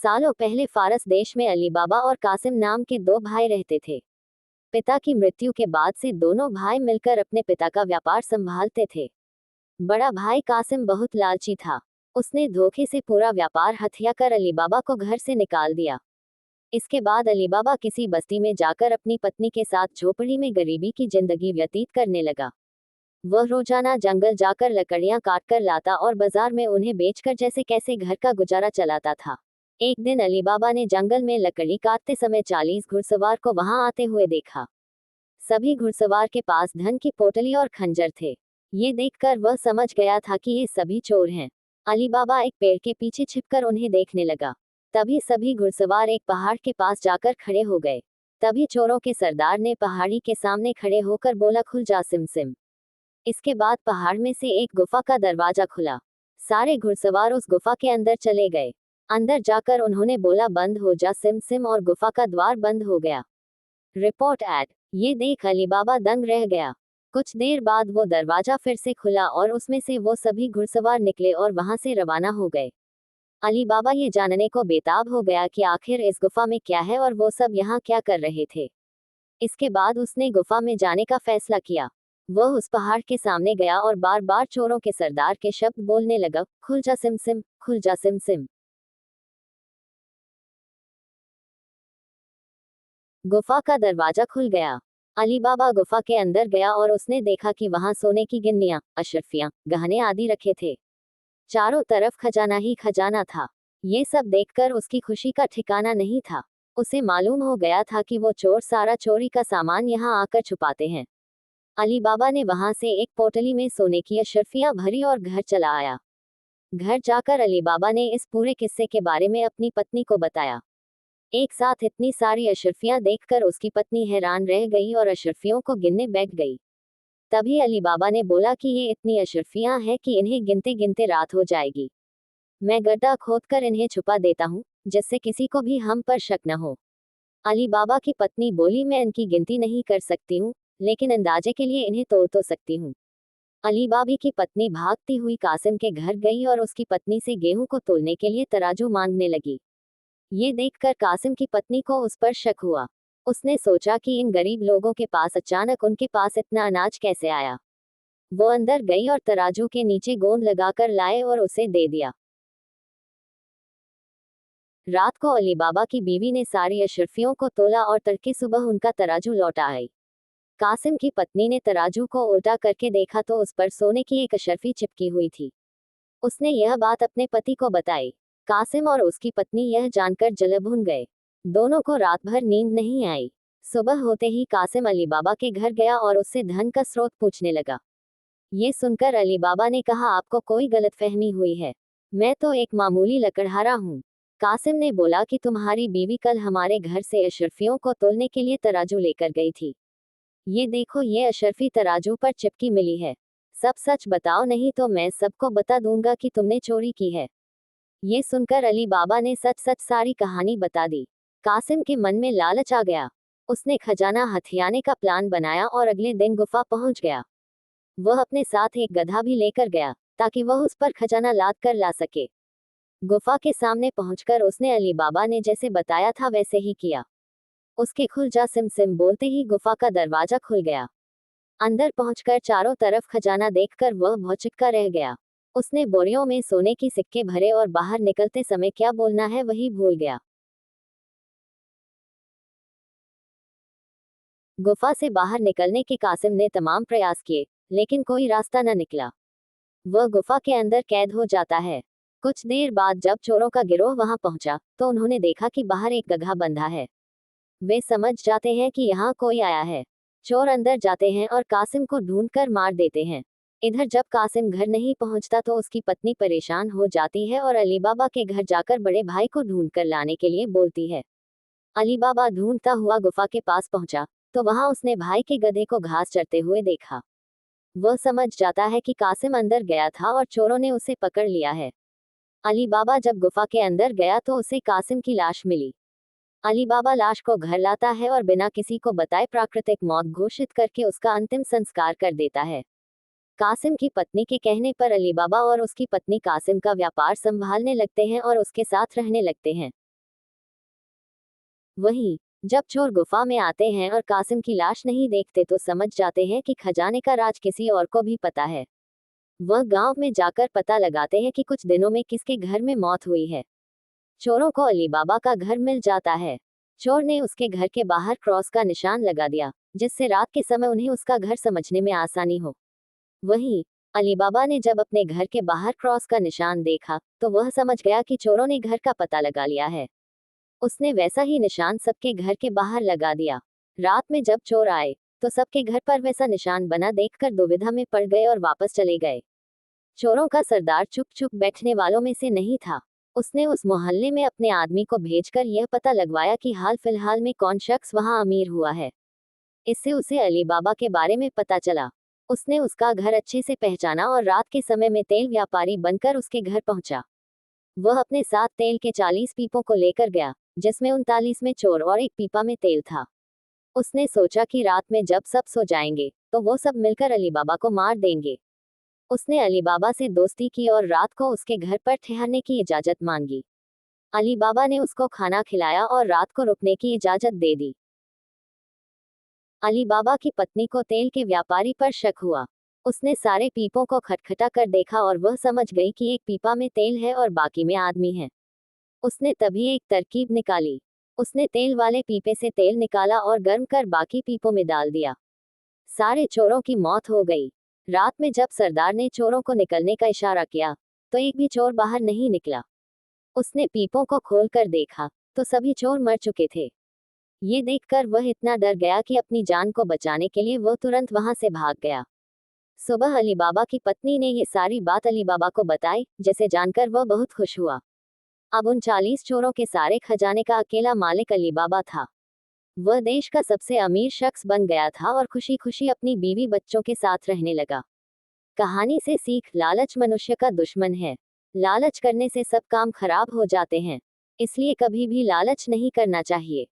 सालों पहले फारस देश में अली बाबा और कासिम नाम के दो भाई रहते थे। पिता की मृत्यु के बाद से दोनों भाई मिलकर अपने पिता का व्यापार संभालते थे। बड़ा भाई कासिम बहुत लालची था। उसने धोखे से पूरा व्यापार हथिया कर अली बाबा को घर से निकाल दिया। इसके बाद अली बाबा किसी बस्ती में जाकर अपनी पत्नी के साथ झोपड़ी में गरीबी की जिंदगी व्यतीत करने लगा। वह रोजाना जंगल जाकर लकड़ियां काट कर लाता और बाजार में उन्हें बेचकर जैसे कैसे घर का गुजारा चलाता था। एक दिन अली बाबा ने जंगल में लकड़ी काटते समय 40 घुड़सवार को वहां आते हुए देखा। सभी घुड़सवार के पास धन की पोटली और खंजर थे। ये देखकर वह समझ गया था कि ये सभी चोर हैं। अली बाबा एक पेड़ के पीछे छिपकर उन्हें देखने लगा। तभी सभी घुड़सवार एक पहाड़ के पास जाकर खड़े हो गए। तभी चोरों के सरदार ने पहाड़ी के सामने खड़े होकर बोला, खुल जा सिम सिम। इसके बाद पहाड़ में से एक गुफा का दरवाजा खुला। सारे घुड़सवार उस गुफा के अंदर चले गए। अंदर जाकर उन्होंने बोला, बंद हो जा सिम सिम, और गुफा का द्वार बंद हो गया। Reported. ये देख अली बाबा दंग रह गया। कुछ देर बाद वो दरवाजा फिर से खुला और उसमें से वो सभी घुड़सवार निकले और वहां से रवाना हो गए। अली बाबा ये जानने को बेताब हो गया कि आखिर इस गुफा में क्या है और वो सब यहाँ क्या कर रहे थे। इसके बाद उसने गुफा में जाने का फैसला किया। वह उस पहाड़ के सामने गया और बार बार चोरों के सरदार के शब्द बोलने लगा, खुल जा सिम सिम, खुल जा सिम सिम। गुफा का दरवाजा खुल गया। अली बाबा गुफा के अंदर गया और उसने देखा कि वहां सोने की गिन्नियां, अशरफियां, गहने आदि रखे थे। चारों तरफ खजाना ही खजाना था। ये सब देखकर उसकी खुशी का ठिकाना नहीं था। उसे मालूम हो गया था कि वो चोर सारा चोरी का सामान यहाँ आकर छुपाते हैं। अली बाबा ने वहां से एक पोटली में सोने की अशरफियां भरी और घर चला आया। घर जाकर अली बाबा ने इस पूरे किस्से के बारे में अपनी पत्नी को बताया। एक साथ इतनी सारी अशरफियां देखकर उसकी पत्नी हैरान रह गई और अशरफियों को गिनने बैठ गई। तभी अली बाबा ने बोला कि ये इतनी अशरफियां हैं कि इन्हें गिनते गिनते रात हो जाएगी। मैं गड्ढा खोदकर इन्हें छुपा देता हूँ, जिससे किसी को भी हम पर शक न हो। अली बाबा की पत्नी बोली, मैं इनकी गिनती नहीं कर सकती हूँ, लेकिन अंदाजे के लिए इन्हें तोड़ तो सकती हूँ। अली बाबी की पत्नी भागती हुई कासिम के घर गई और उसकी पत्नी से गेहूं को तोलने के लिए तराजू मांगने लगी। ये देखकर कासिम की पत्नी को उस पर शक हुआ। उसने सोचा कि इन गरीब लोगों के पास अचानक उनके पास इतना अनाज कैसे आया। वो अंदर गई और तराजू के नीचे गोंद लगाकर लाए और उसे दे दिया। रात को अली बाबा की बीवी ने सारी अशरफियों को तोला और तड़के सुबह उनका तराजू लौटा आई। कासिम की पत्नी ने तराजू को उल्टा करके देखा तो उस पर सोने की एक अशरफी चिपकी हुई थी। उसने यह बात अपने पति को बताई। कासिम और उसकी पत्नी यह जानकर जल भुन गए। दोनों को रात भर नींद नहीं आई। सुबह होते ही कासिम अली बाबा के घर गया और उससे धन का स्रोत पूछने लगा। ये सुनकर अली बाबा ने कहा, आपको कोई गलतफहमी हुई है। मैं तो एक मामूली लकड़हारा हूँ। कासिम ने बोला कि तुम्हारी बीवी कल हमारे घर से अशरफियों को तोलने के लिए तराजू लेकर गई थी। ये देखो, ये अशरफी तराजू पर चिपकी मिली है। सब सच बताओ, नहीं तो मैं सबको बता दूंगा कि तुमने चोरी की है। ये सुनकर अली बाबा ने सच सच सारी कहानी बता दी। कासिम के मन में लालच आ गया। उसने खजाना हथियाने का प्लान बनाया और अगले दिन गुफा पहुंच गया। वह अपने साथ एक गधा भी लेकर गया ताकि वह उस पर खजाना लाद कर ला सके। गुफा के सामने पहुंचकर उसने अली बाबा ने जैसे बताया था वैसे ही किया। उसके खुल जा सिम सिम बोलते ही गुफा का दरवाजा खुल गया। अंदर पहुंचकर चारों तरफ खजाना देखकर वह भौचक्का रह गया। उसने बोरियों में सोने की सिक्के भरे और बाहर निकलते समय क्या बोलना है वही भूल गया। गुफा से बाहर निकलने के कासिम ने तमाम प्रयास किए, लेकिन कोई रास्ता न निकला। वह गुफा के अंदर कैद हो जाता है। कुछ देर बाद जब चोरों का गिरोह वहां पहुंचा तो उन्होंने देखा कि बाहर एक गधा बंधा है। वे समझ जाते हैं कि यहाँ कोई आया है। चोर अंदर जाते हैं और कासिम को ढूंढकर मार देते हैं। इधर जब कासिम घर नहीं पहुंचता तो उसकी पत्नी परेशान हो जाती है और अली बाबा के घर जाकर बड़े भाई को ढूंढकर लाने के लिए बोलती है। अली बाबा ढूंढता हुआ गुफा के पास पहुंचा तो वहां उसने भाई के गधे को घास चरते हुए देखा। वह समझ जाता है कि कासिम अंदर गया था और चोरों ने उसे पकड़ लिया है। अली बाबा जब गुफा के अंदर गया तो उसे कासिम की लाश मिली। अली बाबा लाश को घर लाता है और बिना किसी को बताए प्राकृतिक मौत घोषित करके उसका अंतिम संस्कार कर देता है। कासिम की पत्नी के कहने पर अली बाबा और उसकी पत्नी कासिम का व्यापार संभालने लगते हैं और उसके साथ रहने लगते हैं। वहीं जब चोर गुफा में आते हैं और कासिम की लाश नहीं देखते तो समझ जाते हैं कि खजाने का राज किसी और को भी पता है। वह गांव में जाकर पता लगाते हैं कि कुछ दिनों में किसके घर में मौत हुई है। चोरों को अली बाबा का घर मिल जाता है। चोर ने उसके घर के बाहर क्रॉस का निशान लगा दिया, जिससे रात के समय उन्हें उसका घर समझने में आसानी हो। वहीं अली बाबा ने जब अपने घर के बाहर क्रॉस का निशान देखा तो वह समझ गया कि चोरों ने घर का पता लगा लिया है। उसने वैसा ही निशान सबके घर के बाहर लगा दिया। रात में जब चोर आए तो सबके घर पर वैसा निशान बना देखकर दुविधा में पड़ गए और वापस चले गए। चोरों का सरदार चुप चुप बैठने वालों में से नहीं था। उसने उस मोहल्ले में अपने आदमी को भेजकर यह पता लगवाया कि हाल फिलहाल में कौन शख्स वहां अमीर हुआ है। इससे उसे अली बाबा के बारे में पता चला। उसने उसका घर अच्छे से पहचाना और रात के समय में तेल व्यापारी बनकर उसके घर पहुंचा। वह अपने साथ तेल के 40 पीपों को लेकर गया, जिसमें 39 में चोर और एक पीपा में तेल था। उसने सोचा कि रात में जब सब सो जाएंगे तो वो सब मिलकर अली बाबा को मार देंगे। उसने अली बाबा से दोस्ती की और रात को उसके घर पर ठहरने की इजाजत मांगी। अली बाबा ने उसको खाना खिलाया और रात को रुकने की इजाजत दे दी। अली बाबा की पत्नी को तेल के व्यापारी पर शक हुआ। उसने सारे पीपों को खटखटा कर देखा और वह समझ गई कि एक पीपा में तेल है और बाकी में आदमी है। उसने तभी एक तरकीब निकाली। उसने तेल वाले पीपे से तेल निकाला और गर्म कर बाकी पीपों में डाल दिया। सारे चोरों की मौत हो गई। रात में जब सरदार ने चोरों को निकलने का इशारा किया तो एक भी चोर बाहर नहीं निकला। उसने पीपों को खोलकर देखा तो सभी चोर मर चुके थे। ये देखकर वह इतना डर गया कि अपनी जान को बचाने के लिए वह तुरंत वहां से भाग गया। सुबह अली बाबा की पत्नी ने ये सारी बात अली बाबा को बताई, जिसे जानकर वह बहुत खुश हुआ। अब उन 40 चोरों के सारे खजाने का अकेला मालिक अली बाबा था। वह देश का सबसे अमीर शख्स बन गया था और खुशी खुशी अपनी बीवी बच्चों के साथ रहने लगा। कहानी से सीख: लालच मनुष्य का दुश्मन है। लालच करने से सब काम खराब हो जाते हैं। इसलिए कभी भी लालच नहीं करना चाहिए।